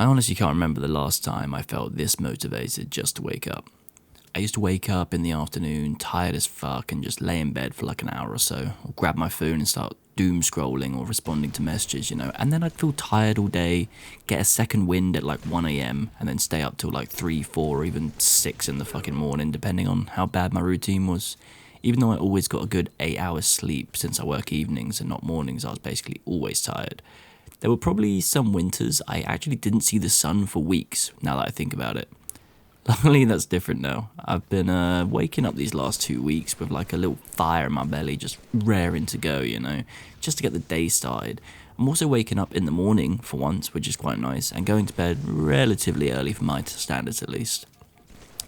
I honestly can't remember the last time I felt this motivated just to wake up. I used to wake up in the afternoon, tired as fuck, and just lay in bed for like an hour or so, or grab my phone and start doom scrolling or responding to messages, and then I'd feel tired all day, get a second wind at like 1 a.m., and then stay up till like 3, 4, or even 6 in the fucking morning, depending on how bad my routine was. Even though I always got a good 8 hours sleep since I work evenings and not mornings, I was basically always tired. There were probably some winters I actually didn't see the sun for weeks, now that I think about it. Luckily, that's different now. I've been waking up these last 2 weeks with like a little fire in my belly, just raring to go, just to get the day started. I'm also waking up in the morning for once, which is quite nice, and going to bed relatively early for my standards at least.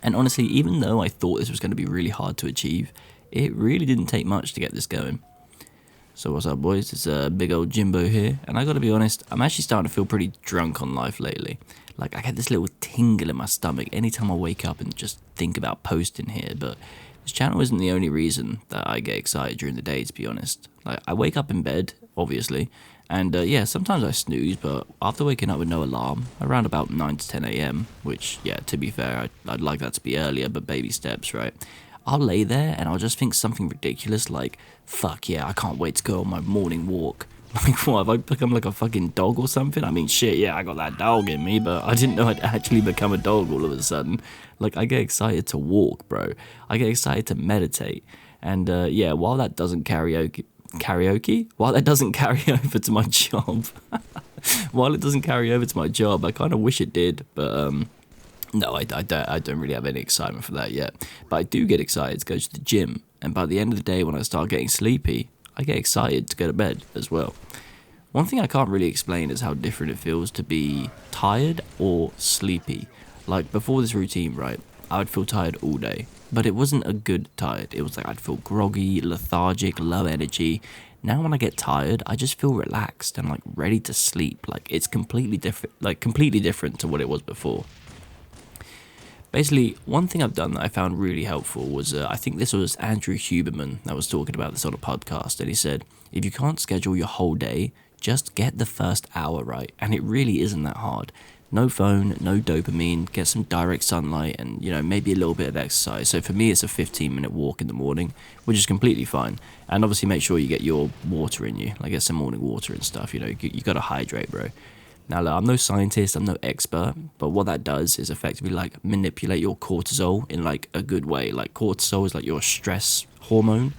And honestly, even though I thought this was going to be really hard to achieve, it really didn't take much to get this going. So what's up, boys? It's big old Jimbo here, and I gotta be honest, I'm actually starting to feel pretty drunk on life lately. Like, I get this little tingle in my stomach anytime I wake up and just think about posting here, but this channel isn't the only reason that I get excited during the day, to be honest. Like, I wake up in bed, obviously, and yeah, sometimes I snooze, but after waking up with no alarm, around about 9 to 10 a.m., which, yeah, to be fair, I'd like that to be earlier, but baby steps, right? I'll lay there and I'll just think something ridiculous like, fuck yeah, I can't wait to go on my morning walk. Like, what, have I become like a fucking dog or something? I mean, shit, yeah, I got that dog in me, but I didn't know I'd actually become a dog all of a sudden. Like, I get excited to walk, bro. I get excited to meditate. And yeah, while that doesn't While that doesn't carry over to my job, while it doesn't carry over to my job, I kind of wish it did, but no, I don't really have any excitement for that yet. But I do get excited to go to the gym, and by the end of the day when I start getting sleepy, I get excited to go to bed as well. One thing I can't really explain is how different it feels to be tired or sleepy. Like, before this routine, right, I would feel tired all day, but it wasn't a good tired. It was like I'd feel groggy, lethargic, low energy. Now when I get tired, I just feel relaxed and like ready to sleep. Like, it's completely different to what it was before. Basically, one thing I've done that I found really helpful was, I think this was Andrew Huberman that was talking about this on a podcast, and he said, if you can't schedule your whole day, just get the first hour right, and it really isn't that hard. No phone, no dopamine, get some direct sunlight, and, maybe a little bit of exercise. So for me, it's a 15-minute walk in the morning, which is completely fine. And obviously make sure you get your water in you, like get some morning water and stuff, you gotta hydrate, bro. Now, look, I'm no scientist, I'm no expert, but what that does is effectively like manipulate your cortisol in like a good way. Like, cortisol is like your stress hormone,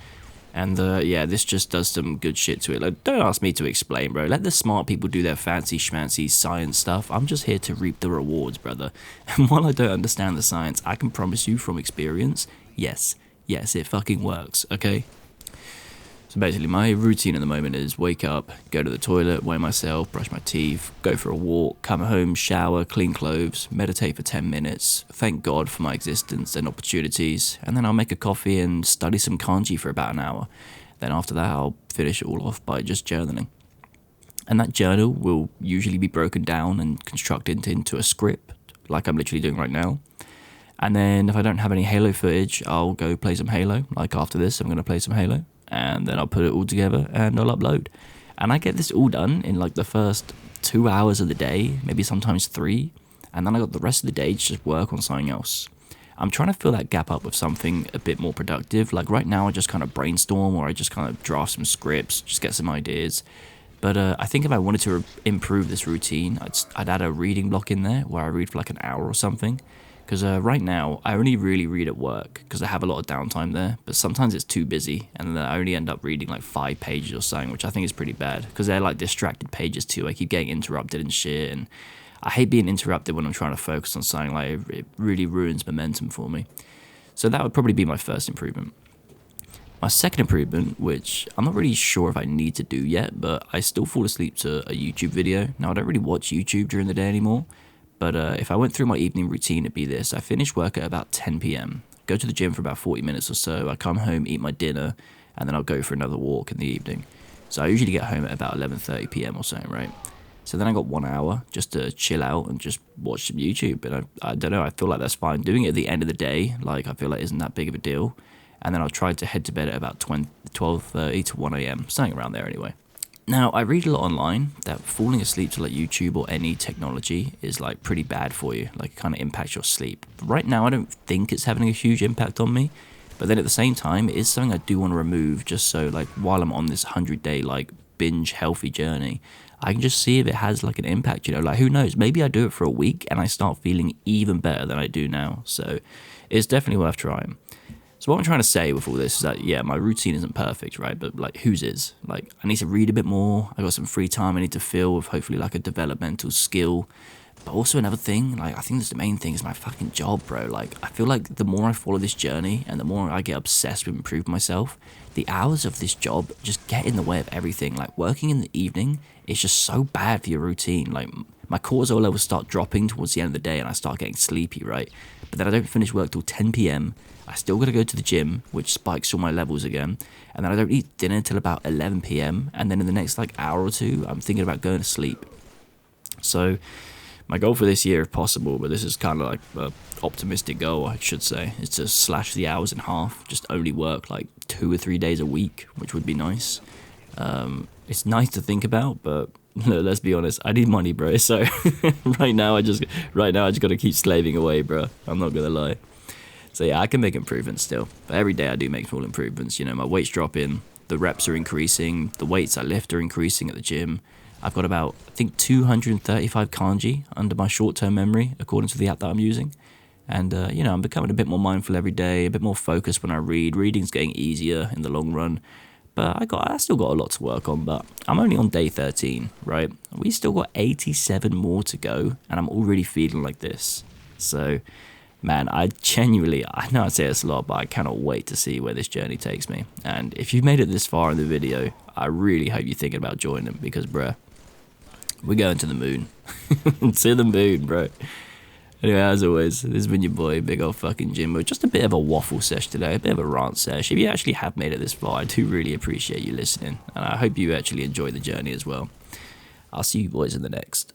and yeah, this just does some good shit to it. Like, don't ask me to explain, bro. Let the smart people do their fancy schmancy science stuff. I'm just here to reap the rewards, brother. And while I don't understand the science, I can promise you from experience, yes, it fucking works, okay? So basically, my routine at the moment is wake up, go to the toilet, weigh myself, brush my teeth, go for a walk, come home, shower, clean clothes, meditate for 10 minutes, thank God for my existence and opportunities, and then I'll make a coffee and study some kanji for about an hour. Then after that, I'll finish it all off by just journaling. And that journal will usually be broken down and constructed into a script, like I'm literally doing right now. And then if I don't have any Halo footage, I'll go play some Halo. Like, after this, I'm going to play some Halo. And then I'll put it all together and I'll upload. And I get this all done in like the first 2 hours of the day, maybe sometimes 3. And then I got the rest of the day to just work on something else. I'm trying to fill that gap up with something a bit more productive. Like, right now I just kind of brainstorm, or I just kind of draft some scripts, just get some ideas. But I think if I wanted to improve this routine, I'd add a reading block in there where I read for like an hour or something. Because right now, I only really read at work because I have a lot of downtime there. But sometimes it's too busy, and then I only end up reading like 5 pages or something, which I think is pretty bad. Because they're like distracted pages too. I keep getting interrupted and shit, and I hate being interrupted when I'm trying to focus on something. Like, it really ruins momentum for me. So that would probably be my first improvement. My second improvement, which I'm not really sure if I need to do yet, but I still fall asleep to a YouTube video. Now, I don't really watch YouTube during the day anymore. But if I went through my evening routine, it'd be this. I finish work at about 10 p.m, go to the gym for about 40 minutes or so, I come home, eat my dinner, and then I'll go for another walk in the evening. So I usually get home at about 11:30 p.m. or something, right? So then I got 1 hour just to chill out and just watch some YouTube. And I don't know, I feel like that's fine. Doing it at the end of the day, like, I feel like isn't that big of a deal. And then I'll try to head to bed at about 12:30 to 1 a.m, something around there anyway. Now, I read a lot online that falling asleep to like YouTube or any technology is like pretty bad for you. Like it kind of impacts your sleep. But right now, I don't think it's having a huge impact on me. But then at the same time, it is something I do want to remove just so like while I'm on this 100-day like binge healthy journey, I can just see if it has like an impact, you know, like who knows, maybe I do it for a week and I start feeling even better than I do now. So it's definitely worth trying. So what I'm trying to say with all this is that, yeah, my routine isn't perfect, right? But like whose is? Like I need to read a bit more. I got some free time I need to fill with hopefully like a developmental skill. But also another thing, like I think that's the main thing is my fucking job, bro. Like I feel like the more I follow this journey and the more I get obsessed with improving myself, the hours of this job just get in the way of everything. Like working in the evening is just so bad for your routine. Like my cortisol levels start dropping towards the end of the day and I start getting sleepy, right? But then I don't finish work till 10 p.m. I still got to go to the gym, which spikes all my levels again. And then I don't eat dinner until about 11 p.m. And then in the next like hour or two, I'm thinking about going to sleep. So my goal for this year, if possible, but this is kind of like an optimistic goal, I should say, is to slash the hours in half. Just only work like 2 or 3 days a week, which would be nice. It's nice to think about, but let's be honest, I need money, bro. So right now I just got to keep slaving away, bro. I'm not gonna lie. So yeah, I can make improvements still, but every day I do make small improvements. You know, my weight's dropping, the reps are increasing, the weights I lift are increasing at the gym. I've got about, I think, 235 kanji under my short-term memory, according to the app that I'm using. And, you know, I'm becoming a bit more mindful every day, a bit more focused when I read. Reading's getting easier in the long run. But I still got a lot to work on, but I'm only on day 13, right? We still got 87 more to go, and I'm already feeling like this. So, man, I know I say this a lot, but I cannot wait to see where this journey takes me. And if you've made it this far in the video, I really hope you're thinking about joining, because, bruh, we're going to the moon. To the moon, bro. Anyway, as always, this has been your boy, big old fucking Jimbo. Just a bit of a waffle sesh today, a bit of a rant sesh. If you actually have made it this far, I do really appreciate you listening. And I hope you actually enjoy the journey as well. I'll see you boys in the next.